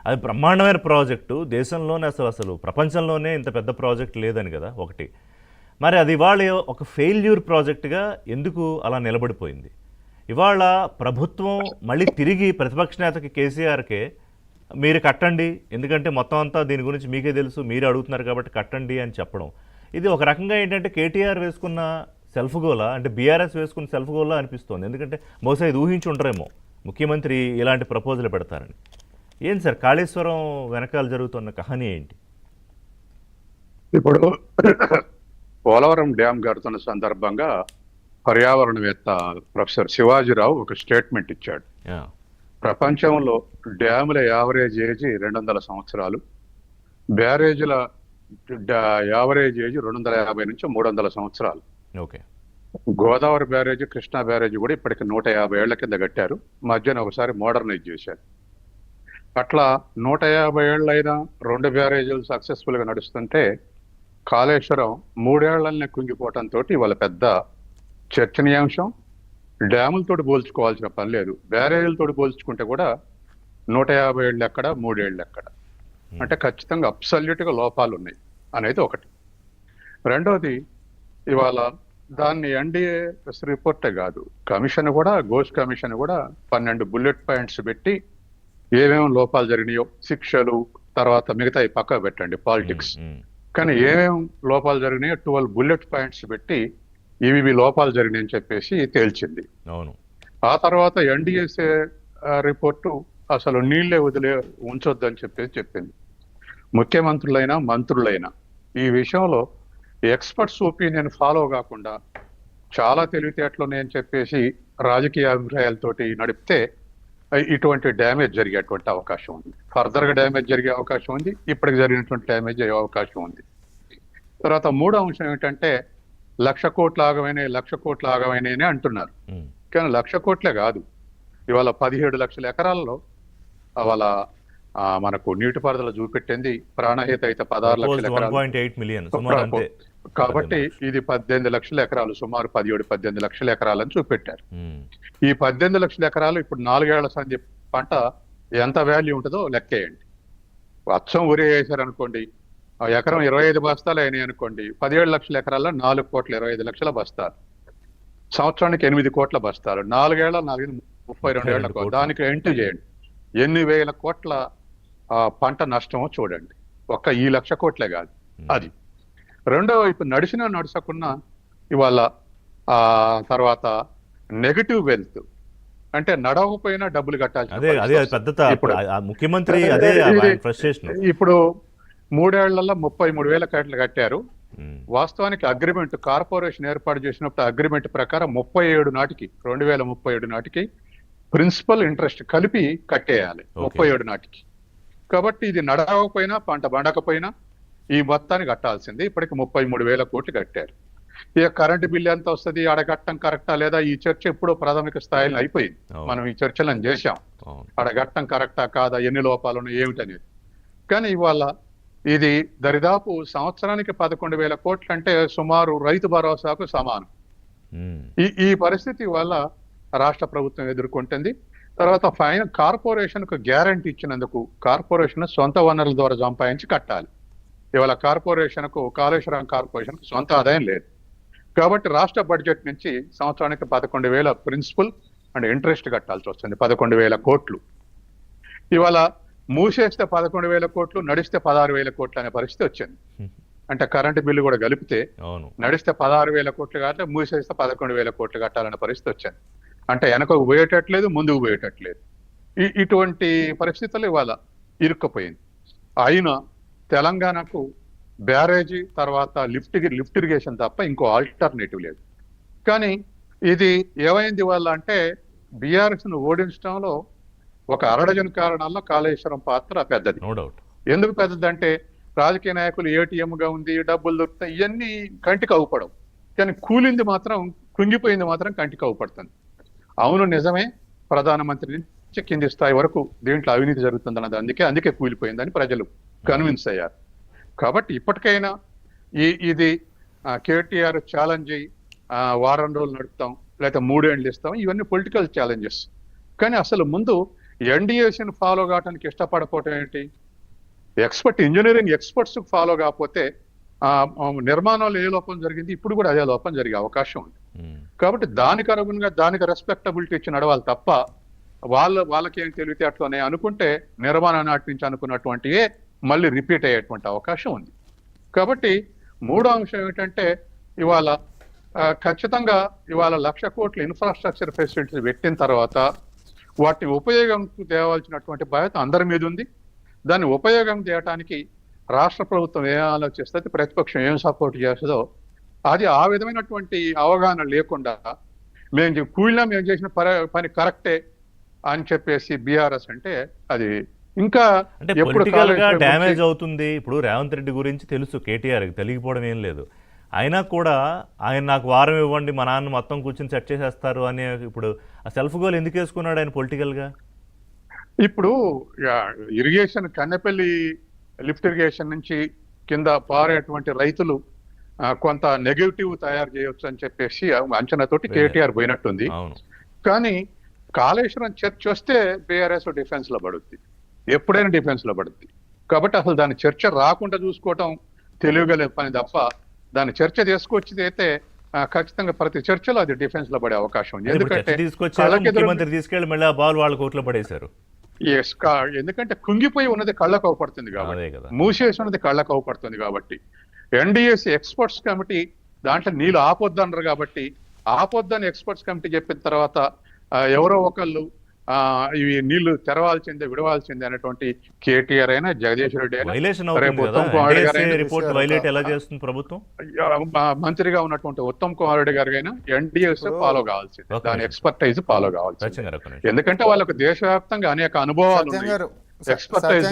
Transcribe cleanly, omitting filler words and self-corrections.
అది బ్రహ్మాండమైన ప్రాజెక్టు. దేశంలోనే అసలు ప్రపంచంలోనే ఇంత పెద్ద ప్రాజెక్ట్ లేదని కదా ఒకటి. మరి అది ఇవాళ ఒక ఫెయిల్యూర్ ప్రాజెక్టుగా ఎందుకు అలా నిలబడిపోయింది? ఇవాళ ప్రభుత్వం మళ్ళీ తిరిగి ప్రతిపక్ష నేతకి కేసీఆర్కే మీరు కట్టండి, ఎందుకంటే మొత్తం అంతా దీని గురించి మీకే తెలుసు, మీరే అడుగుతున్నారు కాబట్టి కట్టండి అని చెప్పడం, ఇది ఒక రకంగా ఏంటంటే కేటీఆర్ వేసుకున్న సెల్ఫ్ గోలా, అంటే బీఆర్ఎస్ వేసుకున్న సెల్ఫ్ గోలా అనిపిస్తోంది. ఎందుకంటే బహుశా ఇది ఊహించి ఉండరేమో ముఖ్యమంత్రి ఇలాంటి ప్రపోజల్ పెడతారని. ఏంటి సార్ కాళేశ్వరం వెనకాల జరుగుతున్న కహాని ఏంటి? ఇప్పుడు పోలవరం డ్యామ్ కడుతున్న సందర్భంగా పర్యావరణవేత్త ప్రొఫెసర్ శివాజీరావు ఒక స్టేట్మెంట్ ఇచ్చాడు. ప్రపంచంలో డ్యాముల యావరేజ్ ఏజ్ 200 సంవత్సరాలు, బ్యారేజీల యావరేజ్ ఏజ్ 250 నుంచి 300 సంవత్సరాలు. Okay. Godavari barrage, Krishna barrage కూడా ఇప్పటికి 150 ఏళ్ల కింద కట్టారు. మధ్యన ఒకసారి మోడర్నైజ్ చేశారు. అట్లా 150 ఏళ్ళైనా 2 బ్యారేజీలు సక్సెస్ఫుల్ గా నడుస్తుంటే కాళేశ్వరం 3 ఏళ్లనే కుంగిపోవటంతో ఇవాళ పెద్ద చర్చనీయాంశం. డ్యాములతో పోల్చుకోవాల్సిన పని లేదు, బ్యారేజీలతో పోల్చుకుంటే కూడా 150 ఏళ్ళు ఎక్కడ, 3 ఏళ్ళు ఎక్కడ, అంటే ఖచ్చితంగా అబ్సల్యూట్ గా లోపాలు ఉన్నాయి అనేది ఒకటి. రెండోది, ఇవాళ దాన్ని ఎన్డీఏ రిపోర్టే కాదు, కమిషన్ కూడా, ఘోష్ కమిషన్ కూడా 12 బుల్లెట్ పాయింట్స్ పెట్టి ఏమేమి లోపాలు జరిగినాయో, శిక్షలు తర్వాత మిగతా పక్క పెట్టండి పాలిటిక్స్, కానీ ఏమేమి లోపాలు జరిగినాయో 12 బుల్లెట్ పాయింట్స్ పెట్టి ఇవి లోపాలు జరిగినాయని చెప్పేసి తేల్చింది. అవును. ఆ తర్వాత ఎన్డీఏసీ రిపోర్టు అసలు నీళ్లే ఉంచొద్దని చెప్పేసి చెప్పింది. ముఖ్యమంత్రులైనా మంత్రులైనా ఈ విషయంలో ఎక్స్పర్ట్స్ ఒపీనియన్ ఫాలో కాకుండా చాలా తెలివితేటలు ఉన్నాయని చెప్పేసి రాజకీయ అభిప్రాయాలతోటి నడిపితే ఇటువంటి డ్యామేజ్ జరిగేటువంటి అవకాశం ఉంది, ఫర్దర్ గా డ్యామేజ్ జరిగే అవకాశం ఉంది, ఇప్పటికి జరిగినటువంటి డ్యామేజ్ అయ్యే అవకాశం ఉంది. తర్వాత మూడో అంశం ఏమిటంటే 1,00,000 కోట్ల ఆగమైనాయి, 1,00,000 కోట్ల ఆగమైనాయని అంటున్నారు. కానీ 1,00,000 కోట్లే కాదు, ఇవాళ 17 లక్షల ఎకరాల్లో వాళ్ళ మనకు నీటిపారుదల చూపెట్టింది. ప్రాణహిత అయితే 16 లక్షల ఎకరాలు, కాబట్టి ఇది 18 లక్షల ఎకరాలు, సుమారు 17-18 లక్షల ఎకరాలని చూపెట్టారు. ఈ 18 లక్షల ఎకరాలు ఇప్పుడు 4 ఏళ్ల సంధి పంట ఎంత వాల్యూ ఉంటుందో లెక్కేయండి. అచ్చం ఉరి వేసారు అనుకోండి, ఎకరం 25 బస్తాలు అయినాయి అనుకోండి, 17 లక్షల ఎకరాల్లో 4 కోట్ల 25 లక్షల బస్తాలు, సంవత్సరానికి 8 కోట్ల బస్తాలు, 4 ఏళ్ల 32 ఏళ్ల, దానికి ఎంట్రీ చేయండి, ఎన్ని వేల కోట్ల పంట నష్టమో చూడండి. ఒక్క ఈ 1,00,000 కోట్లే కాదు అది. రెండో వైపు నడచకున్నా ఇవాళ తర్వాత నెగటివ్ వెల్త్, అంటే నడవకపోయినా డబ్బులు కట్టాల్సి. ఇప్పుడు 3 ఏళ్లలో 33,000 కోట్లు కట్టారు. వాస్తవానికి అగ్రిమెంట్ కార్పొరేషన్ ఏర్పాటు చేసినప్పుడు అగ్రిమెంట్ ప్రకారం 2037 నాటికి ప్రిన్సిపల్ ఇంట్రెస్ట్ కలిపి కట్టేయాలి 37 నాటికి. కాబట్టి ఇది నడవకపోయినా పంట పండకపోయినా ఈ మొత్తాన్ని కట్టాల్సింది. ఇప్పటికి 33,000 కోట్లు కట్టారు. ఇక కరెంటు బిల్లు ఎంత వస్తుంది, అడగట్టం కరెక్టా లేదా, ఈ చర్చ ఎప్పుడో ప్రాథమిక స్థాయిలో అయిపోయింది. మనం ఈ చర్చలను చేశాం, అడగట్టం కరెక్టా కాదా, ఎన్ని లోపాలు ఉన్నాయి ఏమిటనేది. కానీ ఇవాళ ఇది దరిదాపు సంవత్సరానికి 11,000 కోట్లు, అంటే సుమారు రైతు భరోసాకు సమానం. ఈ పరిస్థితి వల్ల రాష్ట్ర ప్రభుత్వం ఎదుర్కొంటుంది. తర్వాత ఫైనల్ కార్పొరేషన్ కు గ్యారంటీ ఇచ్చినందుకు కార్పొరేషన్ సొంత వనరుల ద్వారా సంపాదించి కట్టాలి. ఇవాళ కాళేశ్వరం కార్పొరేషన్ కు సొంత ఆదాయం లేదు. కాబట్టి రాష్ట్ర బడ్జెట్ నుంచి సంవత్సరానికి 11,000 ప్రిన్సిపల్ అండ్ ఇంట్రెస్ట్ కట్టాల్సి వస్తుంది, 11,000 కోట్లు. ఇవాళ మూసేస్తే 11,000 కోట్లు, నడిస్తే 16,000 కోట్లు అనే పరిస్థితి వచ్చింది. అంటే కరెంటు బిల్లు కూడా కలిపితే నడిస్తే 16,000 కోట్లు కాదు, మూసేస్తే 11,000 కోట్లు కట్టాలనే పరిస్థితి వచ్చింది. అంటే వెనకకు పోయేటట్లేదు, ముందుకు పోయేటట్లేదు. ఇటువంటి పరిస్థితులు ఇవాళ ఇరుక్కపోయింది. అయినా తెలంగాణకు బ్యారేజీ తర్వాత లిఫ్ట్ ఇరిగేషన్ తప్ప ఇంకో ఆల్టర్నేటివ్ లేదు. కానీ ఇది ఏమైంది వల్ల అంటే బీఆర్ఎస్ ను ఓడించడంలో ఒక 1/2 కారణాల్లో కాళేశ్వరం పాత్ర పెద్దది. ఎందుకు పెద్దదంటే రాజకీయ నాయకులు ఏటీఎం గా ఉంది, డబ్బులు దొరుకుతాయి, ఇవన్నీ కంటికి అవుపడవు. కానీ కూలింది మాత్రం, కుంగిపోయింది మాత్రం కంటికి అవుపడుతుంది. అవును నిజమే, ప్రధానమంత్రి నుంచి కింది స్థాయి వరకు దీంట్లో అవినీతి జరుగుతుందన్నది అందుకే కూలిపోయిందని ప్రజలు కన్విన్స్ అయ్యారు. కాబట్టి ఇప్పటికైనా ఇది కేటీఆర్ ఛాలెంజ్ అయ్యి వారం రోజులు నడుపుతాం, లేకపోతే 3 ఏళ్ళు ఇస్తాం, ఇవన్నీ పొలిటికల్ ఛాలెంజెస్. కానీ అసలు ముందు ఎన్డీఏసీని ఫాలో కావడానికి ఇష్టపడకపోవటం ఏంటి? ఇంజనీరింగ్ ఎక్స్పర్ట్స్ ఫాలో కాకపోతే నిర్మాణంలో ఏ లోపం జరిగింది, ఇప్పుడు కూడా అదే లోపం జరిగే అవకాశం ఉంది. కాబట్టి దానికి అనుగుణంగా దానికి రెస్పెక్టబిలిటీ ఇచ్చి నడవాలి తప్ప వాళ్ళకేం తెలివితేటలోనే అనుకుంటే నిర్మాణ నాటి నుంచి అనుకున్నటువంటివే మళ్ళీ రిపీట్ అయ్యేటువంటి అవకాశం ఉంది. కాబట్టి మూడో అంశం ఏమిటంటే ఇవాళ ఖచ్చితంగా ఇవాళ 1,00,000 కోట్ల ఇన్ఫ్రాస్ట్రక్చర్ ఫెసిలిటీస్ పెట్టిన తర్వాత వాటిని ఉపయోగం తేవాల్సినటువంటి బాధ్యత అందరి మీద ఉంది. దాన్ని ఉపయోగం చేయడానికి రాష్ట్ర ప్రభుత్వం ఏం ఆలోచిస్తుంది, ప్రతిపక్షం ఏం సపోర్ట్ చేస్తుందో అది ఆ విధమైనటువంటి అవగాహన లేకుండా మేము కూలినా మేము చేసిన పని కరెక్టే అని చెప్పేసి బీఆర్ఎస్ అంటే అది ఇంకా అంటే పొలిటికల్ గా డ్యామేజ్ అవుతుంది. ఇప్పుడు రేవంత్ రెడ్డి గురించి తెలుసు, కేటీఆర్ తెలియకపోవడం ఏం లేదు. అయినా కూడా ఆయన నాకు వారం ఇవ్వండి మా నాన్న మొత్తం కూర్చొని సెట్ చేసేస్తారు అని ఇప్పుడు ఆ సెల్ఫ్ గోల్ ఎందుకు వేసుకున్నాడు ఆయన పొలిటికల్ గా? ఇప్పుడు ఇరిగేషన్ కన్నెపల్లి లిఫ్ట్ ఇరిగేషన్ నుంచి కింద పారేటువంటి రైతులు కొంత నెగటివ్ తయారు చేయొచ్చు అని చెప్పేసి అంచనాతోటి కేటీఆర్ పోయినట్టుంది. కానీ కాళేశ్వరం చర్చ వస్తే బీఆర్ఎస్ డిఫెన్స్ లో పడుద్ది, ఎప్పుడైనా డిఫెన్స్ లో పడుద్ది. కాబట్టి అసలు దాని చర్చ రాకుండా చూసుకోవటం తెలియగలే పని తప్ప దాని చర్చ తీసుకొచ్చింది అయితే ఖచ్చితంగా ప్రతి చర్చలో అది డిఫెన్స్ లో పడే అవకాశం ఉంది. ఎందుకంటే తీసుకెళ్లి మళ్ళీ ఆ బాల్ వాళ్ళ కోర్టులో పడేశారు. ఎందుకంటే కుంగిపోయి ఉన్నది కళ్ళకు అవపడుతుంది కాబట్టి, మూసేసి ఉన్నది కళ్ళకు అవపడుతుంది కాబట్టి ఎన్డీఏసీ ఎక్స్పర్ట్స్ కమిటీ దాంట్లో నీళ్ళు ఆపొద్దన్నారు కాబట్టి ఆపొద్దని ఎక్స్పర్ట్స్ కమిటీ చెప్పిన తర్వాత ఎవరో ఒకళ్ళు ఇవి నీళ్లు తెరవాల్సిందే విడవాల్సిందే అనేటువంటి కేటీఆర్ అయినా జగదీష్ రెడ్డి అయినా మంత్రిగా ఉన్నటువంటి ఉత్తమ్ కుమార్ రెడ్డి గారు అయినా ఎన్డీఎస్ ఫాలో కావాల్సింది, దాని ఎక్స్పర్టైజ్ ఫాలో కావాల్సింది. ఎందుకంటే వాళ్ళకు దేశవ్యాప్తంగా అనేక అనుభవాలు ఉన్నాయి. ఎక్స్పర్టైజ్